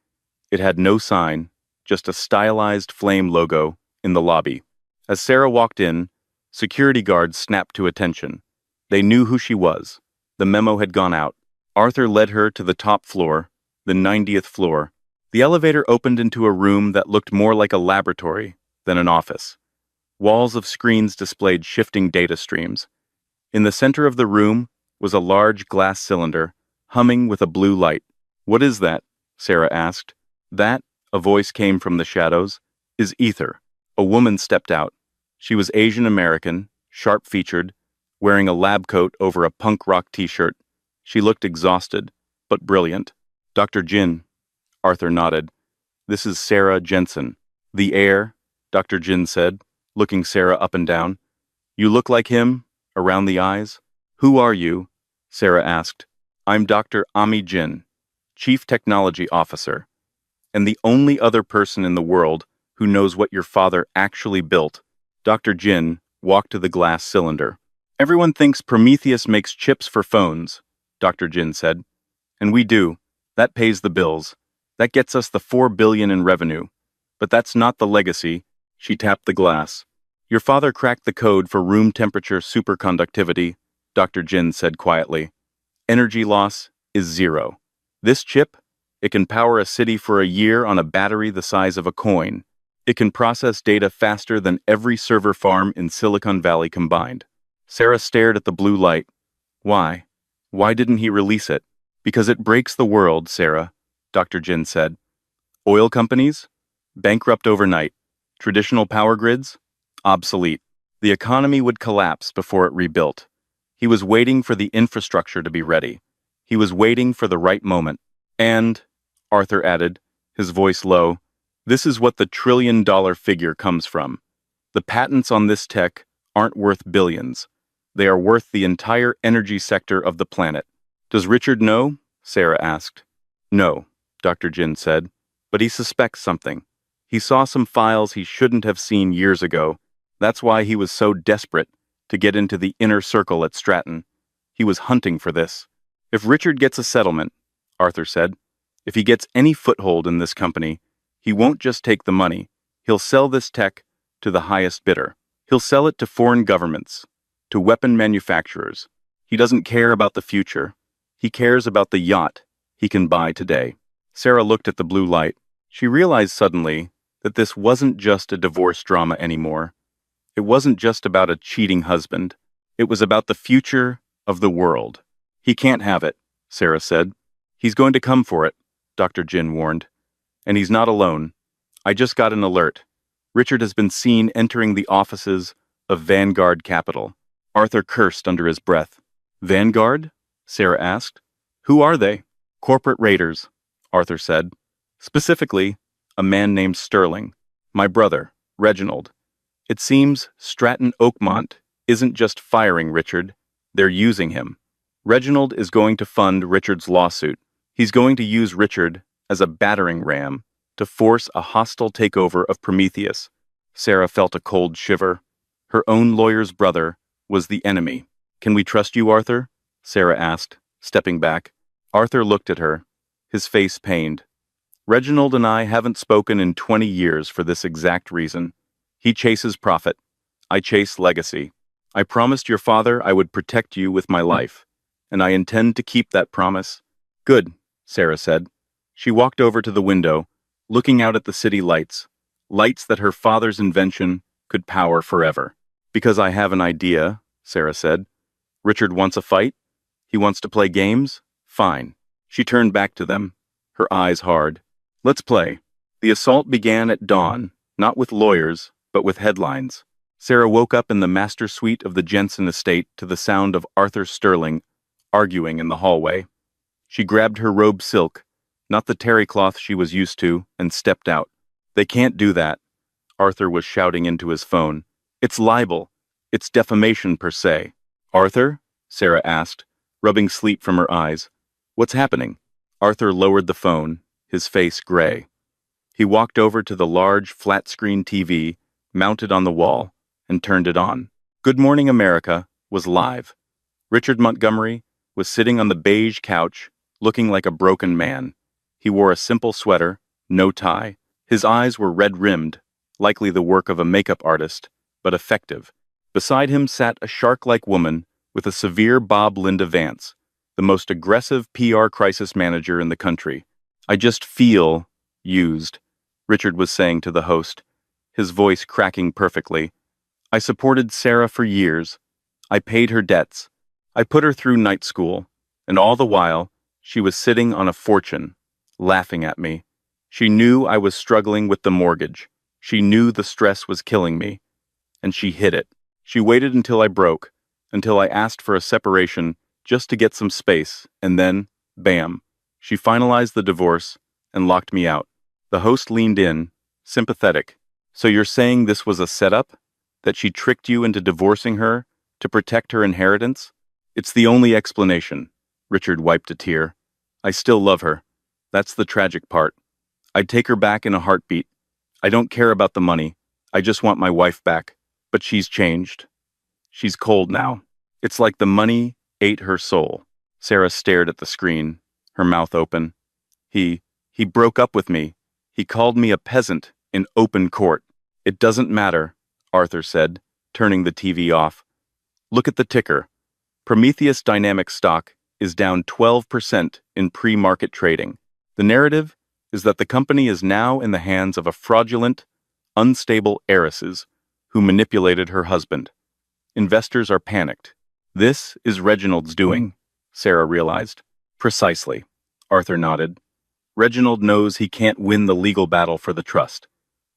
It had no sign, just a stylized flame logo in the lobby. As Sarah walked in, security guards snapped to attention. They knew who she was. The memo had gone out. Arthur led her to the top floor, the 90th floor. The elevator opened into a room that looked more like a laboratory than an office. Walls of screens displayed shifting data streams. In the center of the room was a large glass cylinder, humming with a blue light. What is that? Sarah asked. That, a voice came from the shadows, is ether. A woman stepped out. She was Asian American, sharp-featured, wearing a lab coat over a punk rock t-shirt. She looked exhausted, but brilliant. Dr. Jin. Arthur nodded. This is Sarah Jensen. The heir, Dr. Jin said, looking Sarah up and down. You look like him, around the eyes. Who are you? Sarah asked. I'm Dr. Ami Jin, Chief Technology Officer, and the only other person in the world who knows what your father actually built. Dr. Jin walked to the glass cylinder. Everyone thinks Prometheus makes chips for phones, Dr. Jin said. And we do. That pays the bills. That gets us the 4 billion in revenue. But that's not the legacy. She tapped the glass. Your father cracked the code for room temperature superconductivity, Dr. Jin said quietly. Energy loss is 0. This chip, it can power a city for a year on a battery the size of a coin. It can process data faster than every server farm in Silicon Valley combined. Sarah stared at the blue light. Why? Why didn't he release it? Because it breaks the world, Sarah, Dr. Jin said. Oil companies? Bankrupt overnight. Traditional power grids? Obsolete. The economy would collapse before it rebuilt. He was waiting for the infrastructure to be ready. He was waiting for the right moment. And, Arthur added, his voice low, this is what the trillion-dollar figure comes from. The patents on this tech aren't worth billions. They are worth the entire energy sector of the planet. Does Richard know? Sarah asked. No, Dr. Jin said, but he suspects something. He saw some files he shouldn't have seen years ago. That's why he was so desperate to get into the inner circle at Stratton. He was hunting for this. If Richard gets a settlement, Arthur said, if he gets any foothold in this company, he won't just take the money. He'll sell this tech to the highest bidder. He'll sell it to foreign governments, to weapon manufacturers. He doesn't care about the future. He cares about the yacht he can buy today. Sarah looked at the blue light. She realized suddenly that this wasn't just a divorce drama anymore. It wasn't just about a cheating husband. It was about the future of the world. He can't have it, Sarah said. He's going to come for it, Dr. Jin warned. And he's not alone. I just got an alert. Richard has been seen entering the offices of Vanguard Capital. Arthur cursed under his breath. Vanguard? Sarah asked. Who are they? Corporate raiders, Arthur said. Specifically, a man named Sterling. My brother, Reginald. It seems Stratton Oakmont isn't just firing Richard, they're using him. Reginald is going to fund Richard's lawsuit. He's going to use Richard as a battering ram to force a hostile takeover of Prometheus. Sarah felt a cold shiver. Her own lawyer's brother was the enemy. Can we trust you, Arthur? Sarah asked, stepping back. Arthur looked at her, his face pained. Reginald and I haven't spoken in 20 years for this exact reason. He chases profit. I chase legacy. I promised your father I would protect you with my life, and I intend to keep that promise. Good, Sarah said. She walked over to the window, looking out at the city lights, lights that her father's invention could power forever. Because I have an idea, Sarah said. Richard wants a fight? He wants to play games? Fine. She turned back to them, her eyes hard. Let's play. The assault began at dawn, not with lawyers, but with headlines. Sarah woke up in the master suite of the Jensen estate to the sound of Arthur Sterling arguing in the hallway. She grabbed her robe silk, not the terry cloth she was used to, and stepped out. They can't do that, Arthur was shouting into his phone. It's libel. It's defamation per se. Arthur? Sarah asked, rubbing sleep from her eyes. What's happening? Arthur lowered the phone, his face gray. He walked over to the large, flat-screen TV mounted on the wall and turned it on. Good Morning America was live. Richard Montgomery was sitting on the beige couch, looking like a broken man. He wore a simple sweater, no tie. His eyes were red-rimmed, likely the work of a makeup artist, but effective. Beside him sat a shark-like woman with a severe Bob Linda Vance, the most aggressive PR crisis manager in the country. I just feel used, Richard was saying to the host, his voice cracking perfectly. I supported Sarah for years. I paid her debts. I put her through night school, and all the while, she was sitting on a fortune, laughing at me. She knew I was struggling with the mortgage. She knew the stress was killing me, and she hid it. She waited until I broke, until I asked for a separation just to get some space, and then, bam, she finalized the divorce and locked me out. The host leaned in, sympathetic. So you're saying this was a setup? That she tricked you into divorcing her to protect her inheritance? It's the only explanation. Richard wiped a tear. I still love her. That's the tragic part. I'd take her back in a heartbeat. I don't care about the money. I just want my wife back. But she's changed. She's cold now. It's like the money ate her soul. Sarah stared at the screen, her mouth open. He broke up with me. He called me a peasant in open court. It doesn't matter, Arthur said, turning the TV off. Look at the ticker. Prometheus Dynamics stock is down 12% in pre-market trading. The narrative is that the company is now in the hands of a fraudulent, unstable heiresses who manipulated her husband. Investors are panicked. This is Reginald's doing, Sarah realized. Precisely, Arthur nodded. Reginald knows he can't win the legal battle for the trust,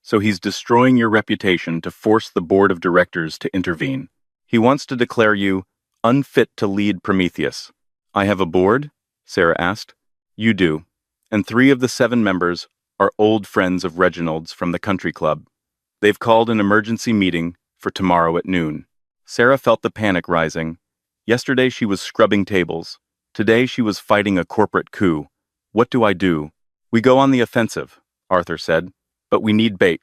So he's destroying your reputation to force the board of directors to intervene. He wants to declare you unfit to lead Prometheus. I have a board? Sarah asked. You do. And 3 of the 7 members are old friends of Reginald's from the country club. They've called an emergency meeting for tomorrow at noon. Sarah felt the panic rising. Yesterday she was scrubbing tables. Today she was fighting a corporate coup. What do I do? We go on the offensive, Arthur said. But we need bait.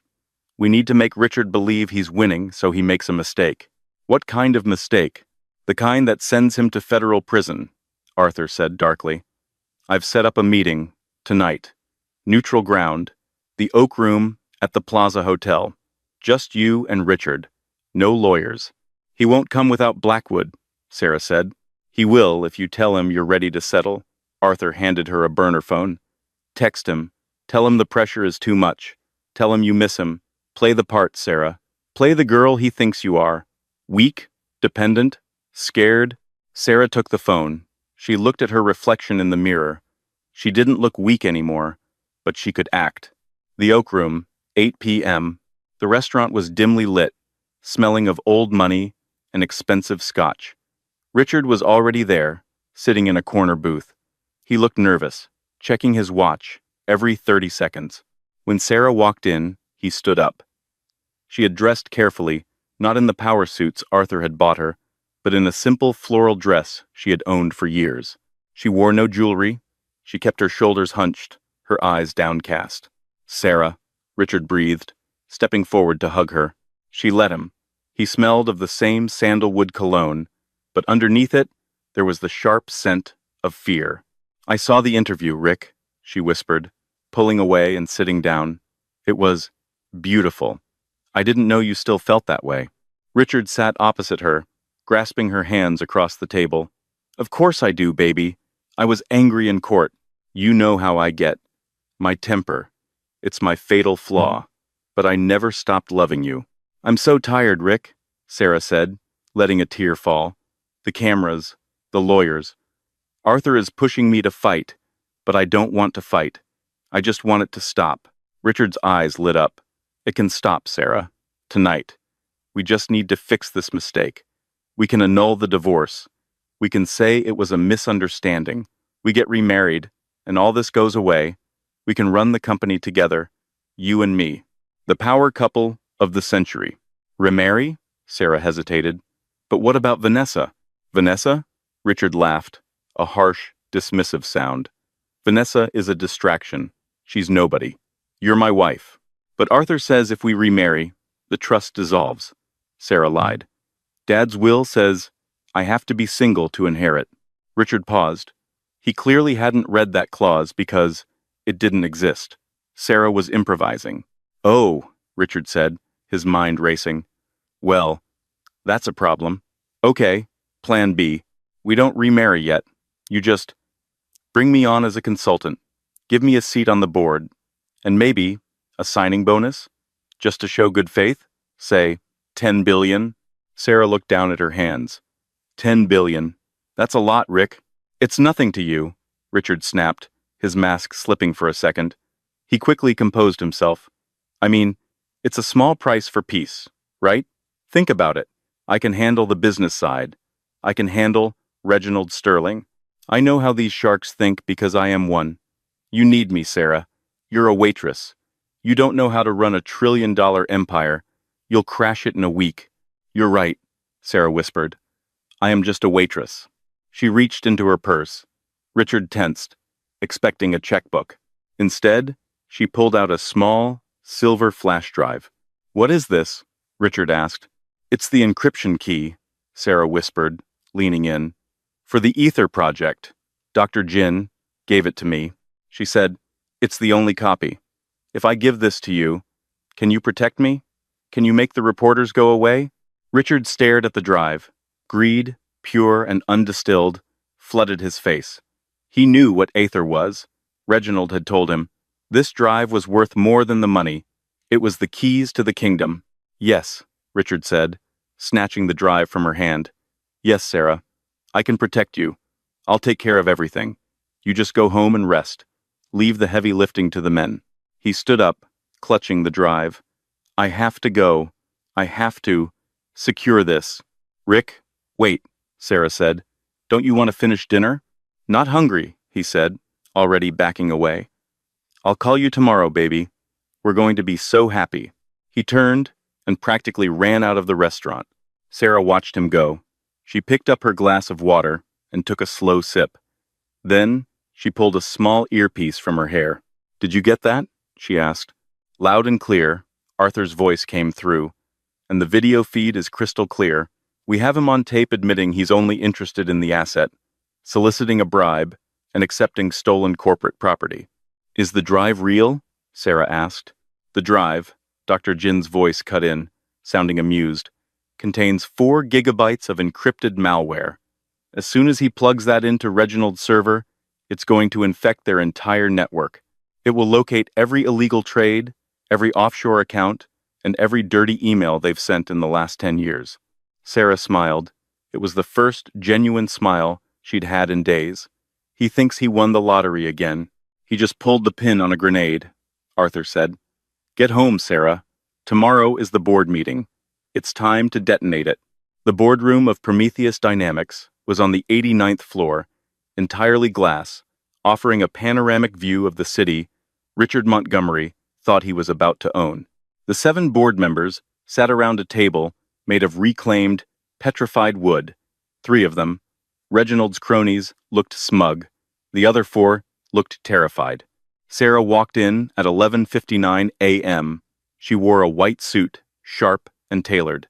We need to make Richard believe he's winning so he makes a mistake. What kind of mistake? The kind that sends him to federal prison, Arthur said darkly. I've set up a meeting, tonight. Neutral ground. The Oak Room at the Plaza Hotel. Just you and Richard. No lawyers. He won't come without Blackwood, Sarah said. He will if you tell him you're ready to settle. Arthur handed her a burner phone. Text him. Tell him the pressure is too much. Tell him you miss him. Play the part, Sarah. Play the girl he thinks you are. Weak, dependent, scared. Sarah took the phone. She looked at her reflection in the mirror. She didn't look weak anymore, but she could act. The Oak Room, 8 p.m. The restaurant was dimly lit, smelling of old money and expensive scotch. Richard was already there, sitting in a corner booth. He looked nervous, checking his watch every 30 seconds. When Sarah walked in, he stood up. She had dressed carefully, not in the power suits Arthur had bought her, but in a simple floral dress she had owned for years. She wore no jewelry. She kept her shoulders hunched, her eyes downcast. Sarah, Richard breathed, stepping forward to hug her. She let him. He smelled of the same sandalwood cologne, but underneath it, there was the sharp scent of fear. I saw the interview, Rick, she whispered, pulling away and sitting down. It was beautiful. I didn't know you still felt that way. Richard sat opposite her, grasping her hands across the table. Of course I do, baby. I was angry in court. You know how I get. My temper. It's my fatal flaw. But I never stopped loving you. I'm so tired, Rick, Sarah said, letting a tear fall. The cameras, the lawyers. Arthur is pushing me to fight, but I don't want to fight. I just want it to stop. Richard's eyes lit up. It can stop, Sarah. Tonight. We just need to fix this mistake. We can annul the divorce. We can say it was a misunderstanding. We get remarried, and all this goes away. We can run the company together, you and me. The power couple of the century. Remarry? Sarah hesitated. But what about Vanessa? Vanessa? Richard laughed, a harsh, dismissive sound. Vanessa is a distraction. She's nobody. You're my wife. But Arthur says if we remarry, the trust dissolves. Sarah lied. Dad's will says, I have to be single to inherit. Richard paused. He clearly hadn't read that clause because it didn't exist. Sarah was improvising. Oh, Richard said, his mind racing. Well, that's a problem. Okay, plan B. We don't remarry yet. You just bring me on as a consultant. Give me a seat on the board. And maybe a signing bonus? Just to show good faith? Say, 10 billion? Sarah looked down at her hands. 10 billion. That's a lot, Rick. It's nothing to you, Richard snapped, his mask slipping for a second. He quickly composed himself. I mean, it's a small price for peace, right? Think about it. I can handle the business side. I can handle Reginald Sterling. I know how these sharks think because I am one. You need me, Sarah. You're a waitress. You don't know how to run a trillion-dollar empire. You'll crash it in a week. You're right, Sarah whispered. I am just a waitress. She reached into her purse. Richard tensed, expecting a checkbook. Instead, she pulled out a small, silver flash drive. What is this? Richard asked. It's the encryption key, Sarah whispered, leaning in. For the Ether project. Dr. Jin gave it to me. She said, it's the only copy. If I give this to you, can you protect me? Can you make the reporters go away? Richard stared at the drive. Greed, pure and undistilled, flooded his face. He knew what Aether was. Reginald had told him. This drive was worth more than the money. It was the keys to the kingdom. Yes, Richard said, snatching the drive from her hand. Yes, Sarah. I can protect you. I'll take care of everything. You just go home and rest. Leave the heavy lifting to the men. He stood up, clutching the drive. I have to go. I have to secure this. Rick, wait, Sarah said. Don't you want to finish dinner? Not hungry, he said, already backing away. I'll call you tomorrow, baby. We're going to be so happy. He turned and practically ran out of the restaurant. Sarah watched him go. She picked up her glass of water and took a slow sip. Then, she pulled a small earpiece from her hair. Did you get that? She asked. Loud and clear, Arthur's voice came through, and the video feed is crystal clear. We have him on tape admitting he's only interested in the asset, soliciting a bribe, and accepting stolen corporate property. Is the drive real? Sarah asked. The drive, Dr. Jin's voice cut in, sounding amused, contains 4 gigabytes of encrypted malware. As soon as he plugs that into Reginald's server, it's going to infect their entire network. It will locate every illegal trade, every offshore account, and every dirty email they've sent in the last 10 years. Sarah smiled. It was the first genuine smile she'd had in days. He thinks he won the lottery again. He just pulled the pin on a grenade, Arthur said. Get home, Sarah. Tomorrow is the board meeting. It's time to detonate it. The boardroom of Prometheus Dynamics was on the 89th floor, entirely glass, offering a panoramic view of the city Richard Montgomery thought he was about to own. The 7 board members sat around a table made of reclaimed, petrified wood. 3 of them, Reginald's cronies, looked smug. The other 4 looked terrified. Sarah walked in at 11:59 a.m. She wore a white suit, sharp and tailored.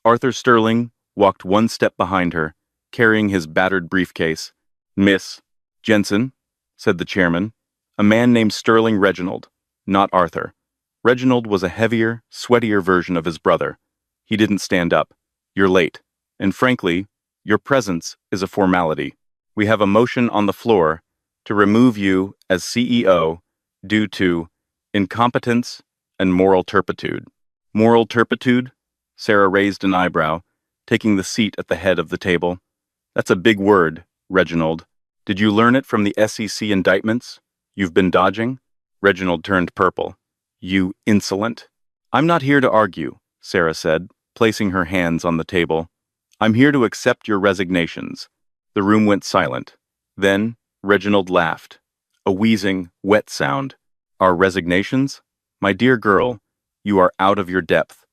Arthur Sterling walked 1 step behind her, carrying his battered briefcase. Miss Jensen, said the chairman, a man named Sterling Reginald, not Arthur. Reginald was a heavier, sweatier version of his brother. He didn't stand up. You're late. And frankly, your presence is a formality. We have a motion on the floor to remove you as CEO due to incompetence and moral turpitude. Moral turpitude? Sarah raised an eyebrow, taking the seat at the head of the table. That's a big word, Reginald. Did you learn it from the SEC indictments? You've been dodging? Reginald turned purple. You insolent. I'm not here to argue, Sarah said, placing her hands on the table. I'm here to accept your resignations. The room went silent. Then, Reginald laughed. A wheezing, wet sound. Our resignations? My dear girl, you are out of your depth.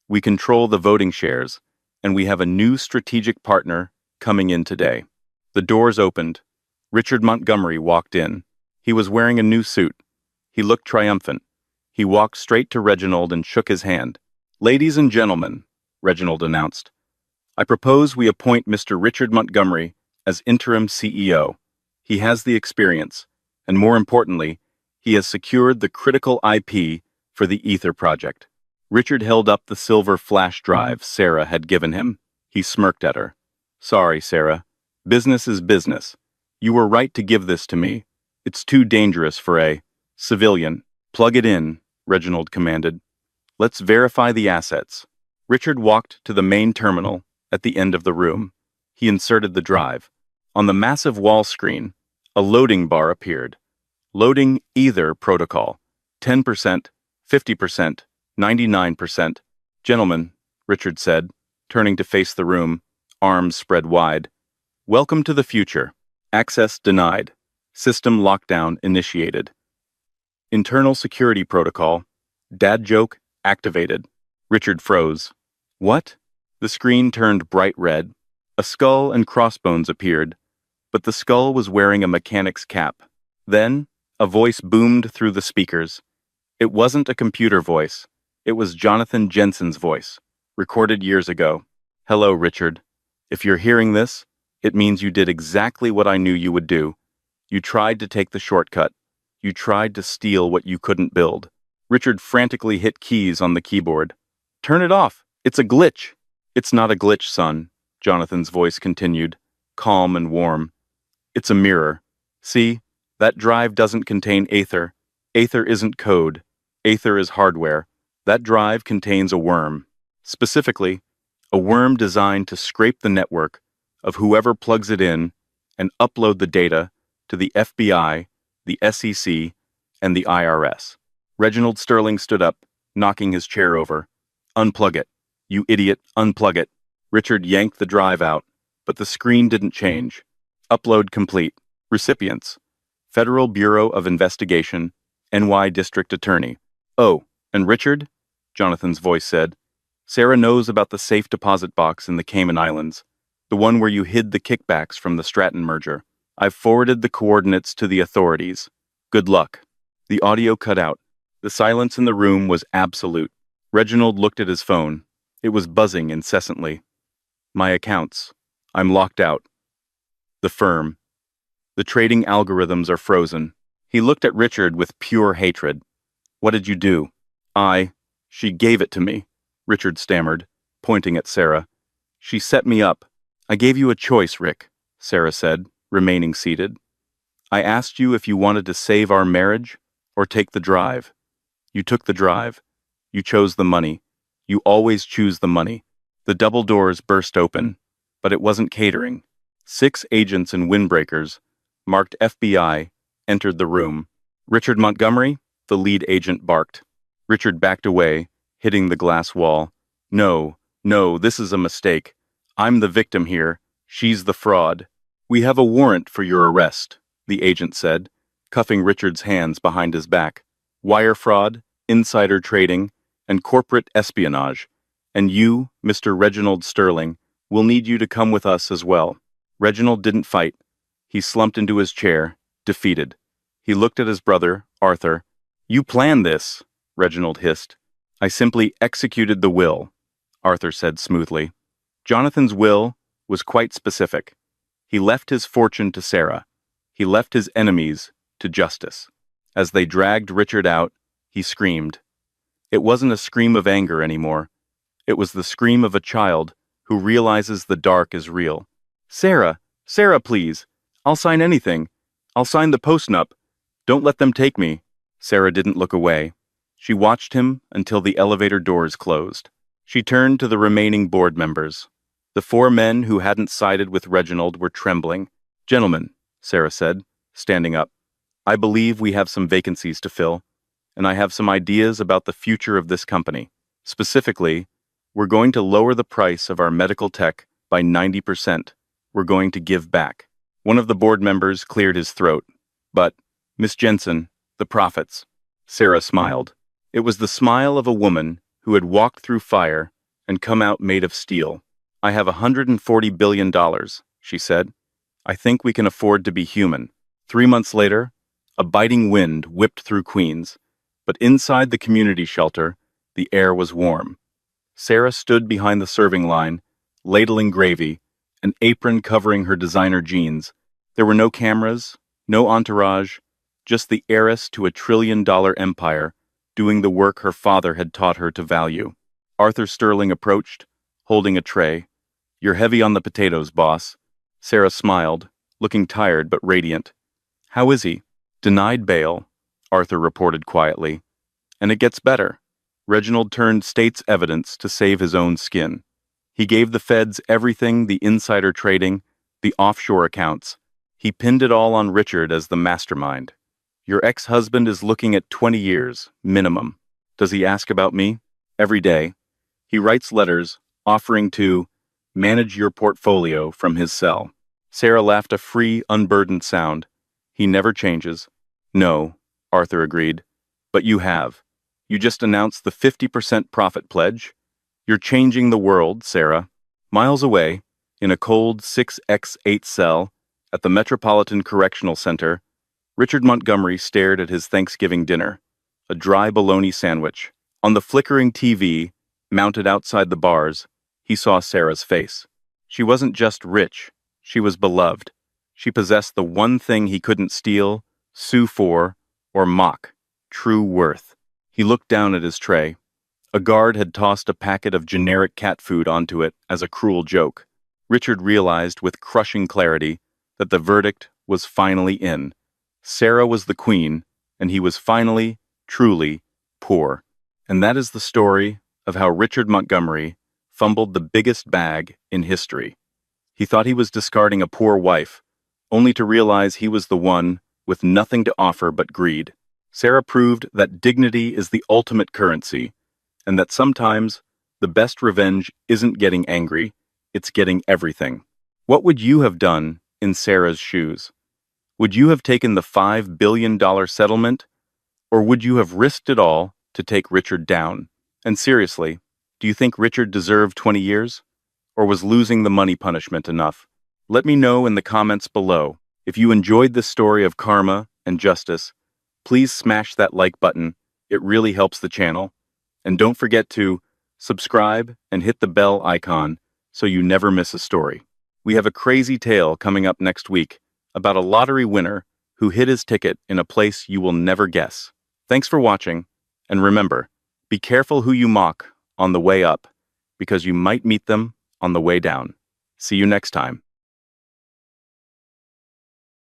We control the voting shares, and we have a new strategic partner coming in today. The doors opened. Richard Montgomery walked in. He was wearing a new suit. He looked triumphant. He walked straight to Reginald and shook his hand. Ladies and gentlemen, Reginald announced, I propose we appoint Mr. Richard Montgomery as interim CEO. He has the experience, and more importantly, he has secured the critical IP for the Ether project. Richard held up the silver flash drive Sarah had given him. He smirked at her. Sorry, Sarah. Business is business. You were right to give this to me. It's too dangerous for a civilian. Plug it in, Reginald commanded. Let's verify the assets. Richard walked to the main terminal at the end of the room. He inserted the drive. On the massive wall screen, a loading bar appeared. Loading either protocol. 10%, 50%, 99%. Gentlemen, Richard said, turning to face the room, arms spread wide. Welcome to the future. Access denied. System lockdown initiated. Internal security protocol. Dad joke activated. Richard froze. What? The screen turned bright red. A skull and crossbones appeared, but the skull was wearing a mechanic's cap. Then, a voice boomed through the speakers. It wasn't a computer voice. It was Jonathan Jensen's voice, recorded years ago. Hello, Richard. If you're hearing this, it means you did exactly what I knew you would do. You tried to take the shortcut. You tried to steal what you couldn't build. Richard frantically hit keys on the keyboard. Turn it off. It's a glitch. It's not a glitch, son, Jonathan's voice continued, calm and warm. It's a mirror. See, that drive doesn't contain Aether. Aether isn't code. Aether is hardware. That drive contains a worm. Specifically, a worm designed to scrape the network of whoever plugs it in and upload the data to the FBI, the SEC, and the IRS. Reginald Sterling stood up, knocking his chair over. Unplug it. You idiot, unplug it. Richard yanked the drive out, but the screen didn't change. Upload complete. Recipients: Federal Bureau of Investigation, NY District Attorney. Oh, and Richard? Jonathan's voice said. Sarah knows about the safe deposit box in the Cayman Islands, the one where you hid the kickbacks from the Stratton merger. I've forwarded the coordinates to the authorities. Good luck. The audio cut out. The silence in the room was absolute. Reginald looked at his phone. It was buzzing incessantly. My accounts. I'm locked out. The firm. The trading algorithms are frozen. He looked at Richard with pure hatred. What did you do? She gave it to me, Richard stammered, pointing at Sarah. She set me up. I gave you a choice, Rick, Sarah said, remaining seated. I asked you if you wanted to save our marriage or take the drive. You took the drive. You chose the money. You always choose the money. The double doors burst open, but it wasn't catering. 6 agents in windbreakers, marked FBI, entered the room. Richard Montgomery? The lead agent barked. Richard backed away, hitting the glass wall. No, this is a mistake. I'm the victim here. She's the fraud. We have a warrant for your arrest, the agent said, cuffing Richard's hands behind his back. Wire fraud, insider trading, and corporate espionage. And you, Mr. Reginald Sterling, will need you to come with us as well. Reginald didn't fight. He slumped into his chair, defeated. He looked at his brother, Arthur. You planned this, Reginald hissed. I simply executed the will, Arthur said smoothly. Jonathan's will was quite specific. He left his fortune to Sarah. He left his enemies to justice. As they dragged Richard out, he screamed. It wasn't a scream of anger anymore. It was the scream of a child who realizes the dark is real. Sarah, please. I'll sign anything. I'll sign the post-nup. Don't let them take me. Sarah didn't look away. She watched him until the elevator doors closed. She turned to the remaining board members. The 4 men who hadn't sided with Reginald were trembling. Gentlemen, Sarah said, standing up, I believe we have some vacancies to fill, and I have some ideas about the future of this company. Specifically, we're going to lower the price of our medical tech by 90%. We're going to give back. One of the board members cleared his throat. But, Miss Jensen, the profits. Sarah smiled. It was the smile of a woman who had walked through fire and come out made of steel. I have $140 billion, she said. I think we can afford to be human. 3 months later, a biting wind whipped through Queens, but inside the community shelter, the air was warm. Sarah stood behind the serving line, ladling gravy, an apron covering her designer jeans. There were no cameras, no entourage, just the heiress to a $1 trillion empire doing the work her father had taught her to value. Arthur Sterling approached, holding a tray. You're heavy on the potatoes, boss. Sarah smiled, looking tired but radiant. How is he? Denied bail, Arthur reported quietly. And it gets better. Reginald turned state's evidence to save his own skin. He gave the feds everything, the insider trading, the offshore accounts. He pinned it all on Richard as the mastermind. Your ex-husband is looking at 20 years, minimum. Does he ask about me? Every day. He writes letters offering to manage your portfolio from his cell. Sarah laughed a free, unburdened sound. He never changes. No, Arthur agreed. But you have. You just announced the 50% profit pledge. You're changing the world, Sarah. Miles away, in a cold 6x8 cell at the Metropolitan Correctional Center, Richard Montgomery stared at his Thanksgiving dinner, a dry bologna sandwich. On the flickering TV, mounted outside the bars, he saw Sarah's face. She wasn't just rich, she was beloved. She possessed the one thing he couldn't steal, sue for, or mock, true worth. He looked down at his tray. A guard had tossed a packet of generic cat food onto it as a cruel joke. Richard realized with crushing clarity that the verdict was finally in. Sarah was the queen, and he was finally, truly, poor. And that is the story of how Richard Montgomery fumbled the biggest bag in history. He thought he was discarding a poor wife, only to realize he was the one with nothing to offer but greed. Sarah proved that dignity is the ultimate currency, and that sometimes the best revenge isn't getting angry, it's getting everything. What would you have done in Sarah's shoes? Would you have taken the $5 billion settlement, or would you have risked it all to take Richard down? And seriously, do you think Richard deserved 20 years? Or was losing the money punishment enough? Let me know in the comments below. If you enjoyed this story of karma and justice, please smash that like button. It really helps the channel. And don't forget to subscribe and hit the bell icon so you never miss a story. We have a crazy tale coming up next week about a lottery winner who hid his ticket in a place you will never guess. Thanks for watching, and remember, be careful who you mock on the way up, because you might meet them on the way down. See you next time.